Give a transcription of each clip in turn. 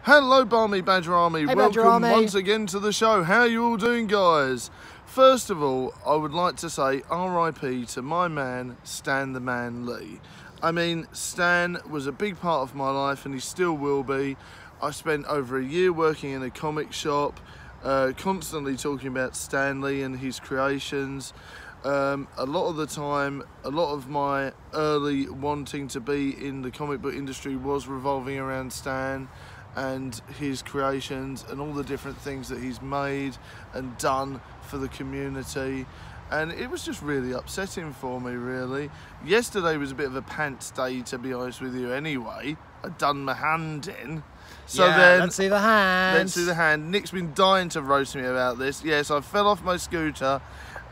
Hello Barmy Badger Army, Hey, welcome Badger Army. once again to the show. How are you all doing, guys? First of all, I would like to say RIP to my man, Stan the Man Lee. I mean, Stan was a big part of my life and he still will be. I spent over a year working in a comic shop, constantly talking about Stan Lee and his creations. A lot of the time, a lot of my early wanting to be in the comic book industry was revolving around Stan and his creations and all the different things that he's made and done for the community, and it was just really upsetting for me, really. Yesterday was a bit of a pants day, to be honest with you. Anyway, I'd done my hand in, so yeah, then let's see the hand. let's see the hand. Nick's been dying to roast me about this. Yes, I fell off my scooter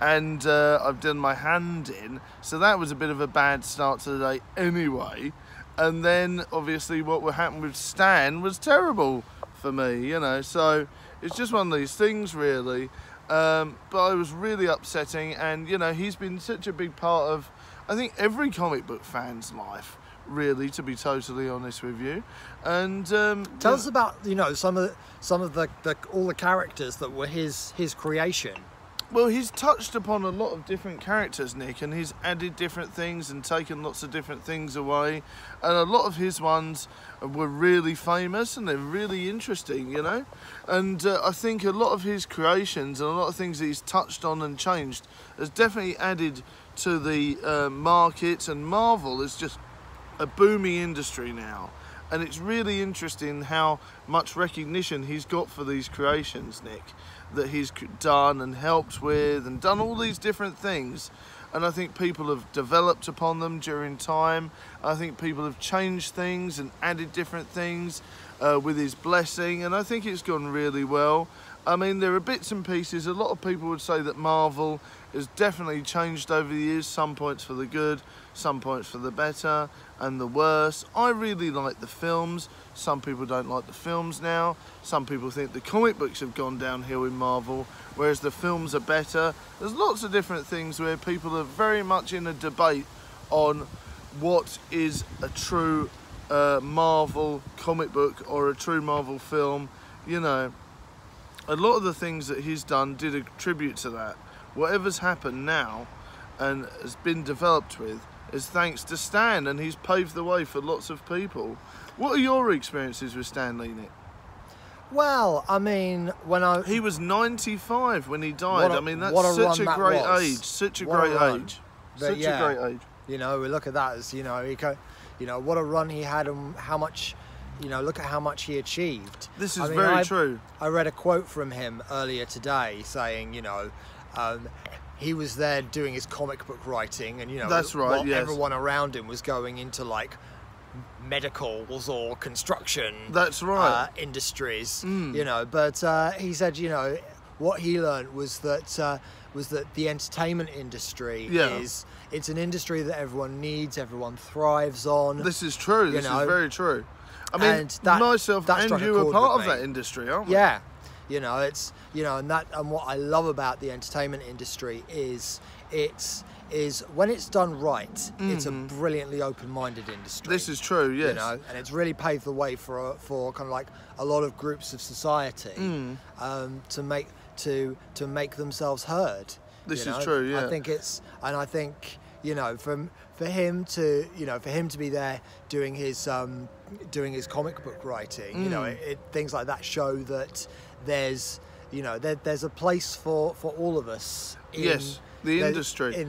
and I've done my hand in, so that was a bit of a bad start to the day anyway. And then obviously what would happen with Stan was terrible for me, you know, so it's just one of these things, really. But it was really upsetting, and you know, he's been such a big part of, I think, every comic book fan's life, really, to be totally honest with you. And tell us about, you know, some of the all the characters that were his creation. Well, he's touched upon a lot of different characters, Nick, and he's added different things and taken lots of different things away. And a lot of his ones were really famous and they're really interesting, you know. And I think a lot of his creations and a lot of things that he's touched on and changed has definitely added to the market. And Marvel is just a booming industry now. And it's really interesting how much recognition he's got for these creations, Nick, that he's done and helped with and done all these different things. And I think people have developed upon them during time. I think people have changed things and added different things with his blessing, and I think it's gone really well. I mean, there are bits and pieces. A lot of people would say that Marvel has definitely changed over the years, some points for the good, some points for the better and the worse. I really like the films. Some people don't like the films now. Some people think the comic books have gone downhill in Marvel, whereas the films are better. There's lots of different things where people are very much in a debate on what is a true Marvel comic book or a true Marvel film. You know, a lot of the things that he's done did attribute to that. Whatever's happened now and has been developed with is thanks to Stan, and he's paved the way for lots of people. What are your experiences with Stan Lee, Nick? Well, I mean, he was 95 when he died. I mean, that's such a great age. Such a great age. Such a great age. You know, we look at that as, you know, what a run he had and how much, you know, look at how much he achieved. This is very true. I read a quote from him earlier today saying, you know, he was there doing his comic book writing, and you know, that's right, while yes, everyone around him was going into like medicals or construction, that's right, industries, you know. But he said, you know, what he learned was that the entertainment industry it's an industry that everyone needs, everyone thrives on. This is true. This is very true. I mean, and that, myself and you are part of that industry, aren't we? Yeah. You know, it's, you know, and what I love about the entertainment industry is when it's done right, it's a brilliantly open-minded industry. This is true, yes. You know, and it's really paved the way for kind of like a lot of groups of society to make themselves heard. This is true, yeah. I think, you know, for him to be there doing his comic book writing, you know, things like that show that there's, you know, there's a place for all of us in the industry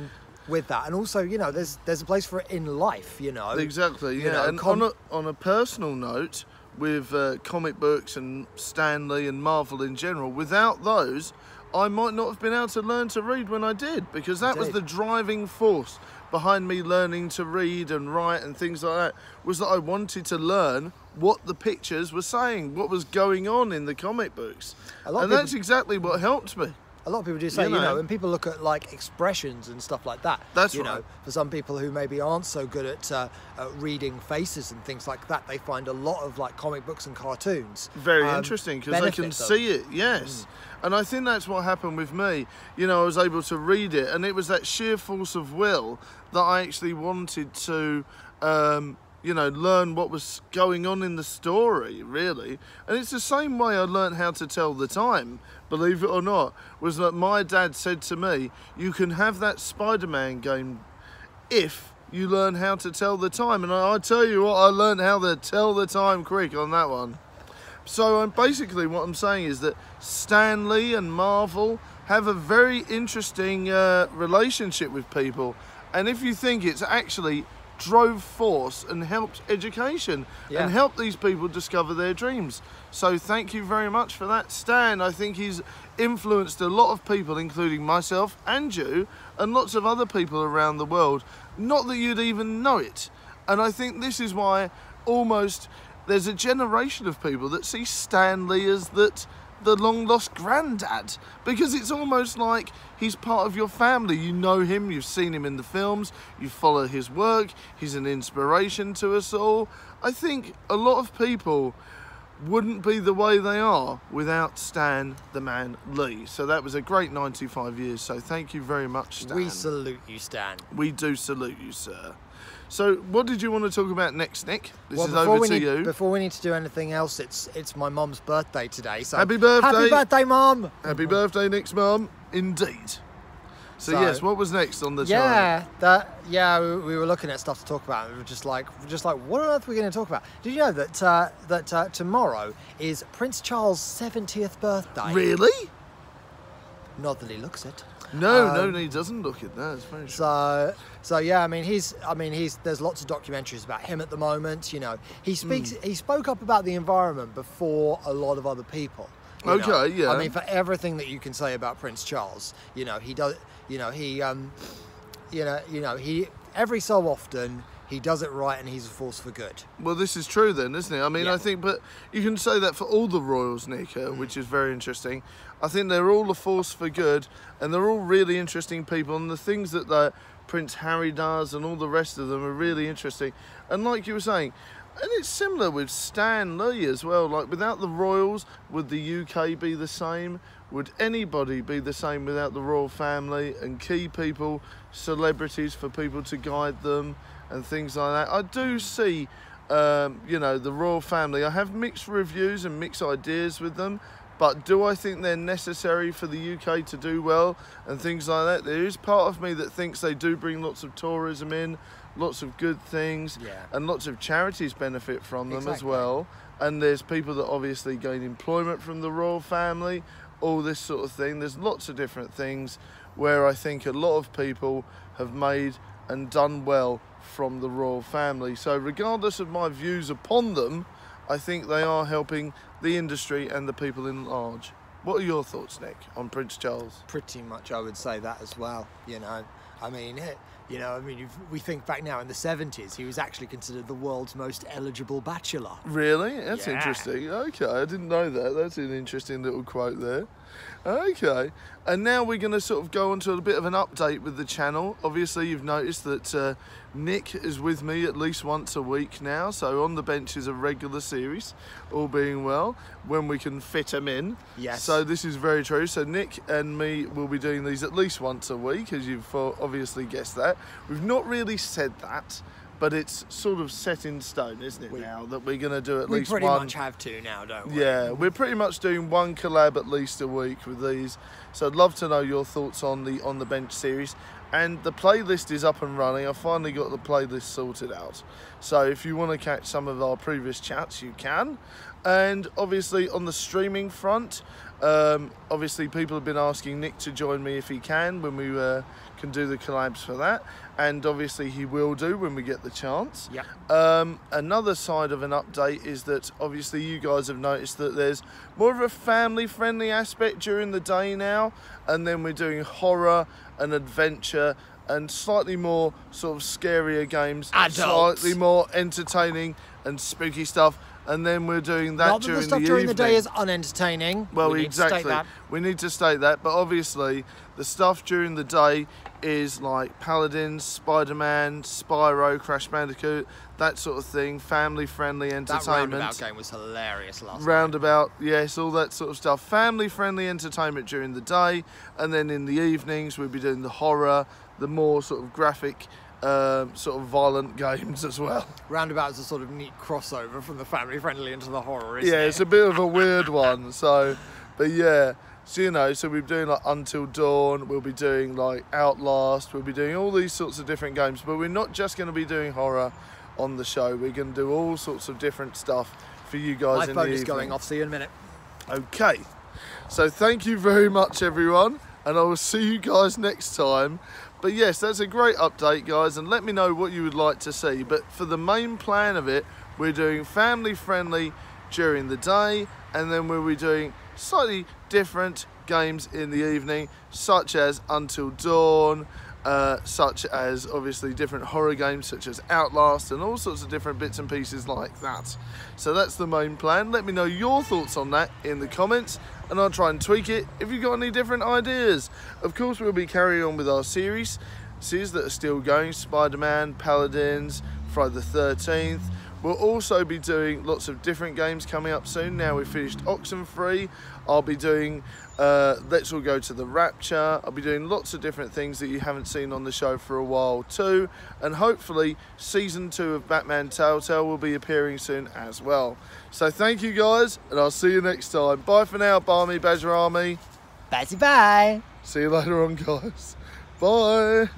with that, and also, you know, there's a place for it in life, you know. Exactly, yeah. You know, and on a personal note, with comic books and Stan Lee and Marvel in general, without those, I might not have been able to learn to read when I did, because that was the driving force behind me learning to read and write and things like that, was that I wanted to learn what the pictures were saying, what was going on in the comic books. And that's exactly what helped me. A lot of people do say, you know, when people look at like expressions and stuff like that, that's you right. know, for some people who maybe aren't so good at reading faces and things like that, they find a lot of like comic books and cartoons very interesting, because they can see it, yes. And I think that's what happened with me. You know, I was able to read it, and it was that sheer force of will that I actually wanted to you know, learn what was going on in the story, really. And it's the same way I learned how to tell the time, believe it or not, was that my dad said to me, you can have that Spider-Man game if you learn how to tell the time. And I tell you what, I learned how to tell the time quick on that one. So basically what I'm saying is that Stan Lee and Marvel have a very interesting relationship with people. And if you think it's actually drove force and helped education and helped these people discover their dreams. So thank you very much for that, Stan. I think he's influenced a lot of people, including myself and you, and lots of other people around the world. Not that you'd even know it. And I think this is why almost there's a generation of people that see Stan Lee as the long-lost granddad, because it's almost like he's part of your family. You know him, you've seen him in the films, you follow his work, he's an inspiration to us all. I think a lot of people wouldn't be the way they are without Stan the Man Lee. So that was a great 95 years, so thank you very much, Stan. We salute you, Stan. We do salute you, sir. So what did you want to talk about next, Nick? This is over to you. Before we need to do anything else, it's my mum's birthday today. So happy birthday. Happy birthday, Mum. Happy birthday, Nick's mum. Indeed. So yes, what was next on the chart? We were looking at stuff to talk about, and we were just like, what on earth are we going to talk about? Did you know that tomorrow is Prince Charles' 70th birthday? Really? Not that he looks it. No, he doesn't look it. No, it's very true. So yeah, I mean, there's lots of documentaries about him at the moment. You know, he spoke up about the environment before a lot of other people. Okay, yeah. I mean, for everything that you can say about Prince Charles, you know, he does. You know, he every so often he does it right, and he's a force for good. Well, this is true then, isn't it? I mean, I think, but you can say that for all the royals, Nick, which is very interesting. I think they're all a force for good, and they're all really interesting people, and the things that Prince Harry does and all the rest of them are really interesting. And like you were saying, and it's similar with Stan Lee as well. Like, without the royals, would the UK be the same? Would anybody be the same without the royal family and key people, celebrities for people to guide them and things like that? I do see, you know, the royal family. I have mixed reviews and mixed ideas with them, but do I think they're necessary for the UK to do well and things like that? There is part of me that thinks they do bring lots of tourism in, lots of good things, and lots of charities benefit from them as well. And there's people that obviously gain employment from the royal family, all this sort of thing. There's lots of different things where I think a lot of people have made and done well from the royal family. So regardless of my views upon them, I think they are helping the industry and the people in large. What are your thoughts, Nick, on Prince Charles? Pretty much, I would say that as well. You know, I mean, if we think back now in the 70s, he was actually considered the world's most eligible bachelor. Really? That's interesting. Okay, I didn't know that. That's an interesting little quote there. Okay, and now we're going to sort of go on to a bit of an update with the channel. Obviously, you've noticed that Nick is with me at least once a week now, so On the Bench is a regular series, all being well, when we can fit him in. Yes. So this is very true. So Nick and me will be doing these at least once a week, as you've obviously guessed that. We've not really said that, but it's sort of set in stone, isn't it, now, that we're going to do at least one. We pretty much have to now, don't we? Yeah, we're pretty much doing one collab at least a week with these. So I'd love to know your thoughts on the On the Bench series. And the playlist is up and running. I finally got the playlist sorted out. So if you want to catch some of our previous chats, you can. And obviously on the streaming front, obviously people have been asking Nick to join me if he can when we can do the collabs for that, and obviously he will do when we get the chance. Another side of an update is that obviously you guys have noticed that there's more of a family friendly aspect during the day now, and then we're doing horror and adventure and slightly more sort of scarier games, adults, slightly more entertaining and spooky stuff. And then we're doing that Not during the stuff the during evening. the day is unentertaining. Well, we exactly. Need to state that. We need to state that. But obviously, the stuff during the day is like Paladins, Spider-Man, Spyro, Crash Bandicoot, that sort of thing. Family-friendly entertainment. That Roundabout game was hilarious last night. Roundabout, yes, all that sort of stuff. Family-friendly entertainment during the day. And then in the evenings, we'll be doing the horror, the more sort of graphic sort of violent games as well. Roundabout's a sort of neat crossover from the family friendly into the horror, isn't it? Yeah, it's a bit of a weird one. So, but yeah, so you know, so we're doing like Until Dawn, we'll be doing like Outlast, we'll be doing all these sorts of different games, but we're not just going to be doing horror on the show. We're going to do all sorts of different stuff for you guys. My in phone the is evening. going off. See you in a minute. Okay, so thank you very much, everyone, and I will see you guys next time. But yes, that's a great update, guys, and let me know what you would like to see. But for the main plan of it, we're doing family friendly during the day, and then we'll be doing slightly different games in the evening, such as Until Dawn, such as obviously different horror games such as Outlast, and all sorts of different bits and pieces like that. So that's the main plan. Let me know your thoughts on that in the comments, and I'll try and tweak it if you've got any different ideas. Of course, we'll be carrying on with our series that are still going: Spider-Man, Paladins, Friday the 13th. We'll also be doing lots of different games coming up soon. Now we've finished Oxenfree, I'll be doing Let's All Go to the Rapture. I'll be doing lots of different things that you haven't seen on the show for a while too. And hopefully season 2 of Batman Telltale will be appearing soon as well. So thank you guys, and I'll see you next time. Bye for now, Barmy Badger Army. Bye. See you later on, guys. Bye.